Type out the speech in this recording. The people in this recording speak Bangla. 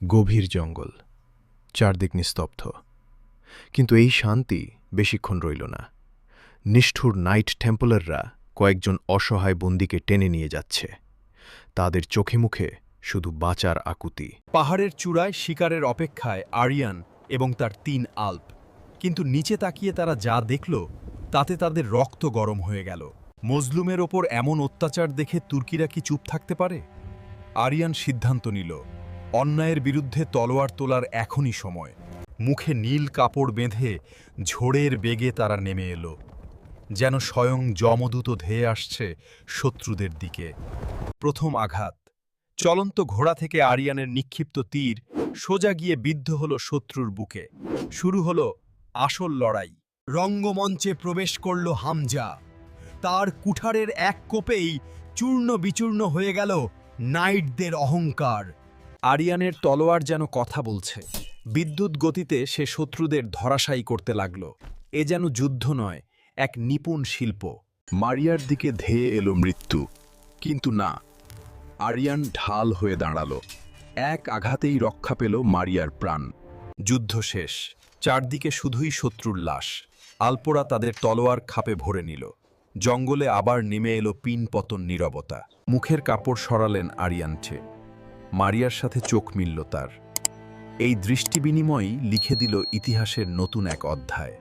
গভীর জঙ্গল, চারদিক নিস্তব্ধ। কিন্তু এই শান্তি বেশিক্ষণ রইল না। নিষ্ঠুর নাইট টেম্পলাররা কয়েকজন অসহায় বন্দীকে টেনে নিয়ে যাচ্ছে। তাদের চোখে মুখে শুধু বাঁচার আকুতি। পাহাড়ের চূড়ায় শিকারের অপেক্ষায় আরিয়ান এবং তার ৩ আল্প। কিন্তু নিচে তাকিয়ে তারা যা দেখল তাতে তাদের রক্ত গরম হয়ে গেল। মজলুমের ওপর এমন অত্যাচার দেখে তুর্কিরা কি চুপ থাকতে পারে? আরিয়ান সিদ্ধান্ত নিল, অন্যায়ের বিরুদ্ধে তলোয়ার তোলার এখনই সময়। মুখে নীল কাপড় বেঁধে ঝোড়ের বেগে তারা নেমে এলো, যেন স্বয়ং যমদূত ধেয়ে আসছে শত্রুদের দিকে। প্রথম আঘাত, চলন্ত ঘোড়া থেকে আরিয়ানের নিক্ষিপ্ত তীর সোজা গিয়ে বিদ্ধ হল শত্রুর বুকে। শুরু হলো আসল লড়াই। রঙ্গমঞ্চে প্রবেশ করল হামজা। তার কুঠারের এক কোপেই চূর্ণ বিচূর্ণ হয়ে গেল নাইটদের অহংকার। আরিয়ানের তলোয়ার যেন কথা বলছে। বিদ্যুৎ গতিতে সে শত্রুদের ধরাশায়ী করতে লাগল। এ যেন যুদ্ধ নয়, এক নিপুণ শিল্প। মারিয়ার দিকে ধেয়ে এলো মৃত্যু, কিন্তু না, আরিয়ান ঢাল হয়ে দাঁড়ালো। এক আঘাতেই রক্ষা পেল মারিয়ার প্রাণ। যুদ্ধ শেষ। চারদিকে শুধুই শত্রুর লাশ। আলপোরা তাদের তলোয়ার খাপে ভরে নিল। জঙ্গলে আবার নেমে এলো পিনপতন নীরবতা। মুখের কাপড় সরালেন আরিয়ানছে। মারিয়ার সাথে চোখ মিলল তার। এই দৃষ্টি বিনিময়ই লিখে দিল ইতিহাসের নতুন এক অধ্যায়।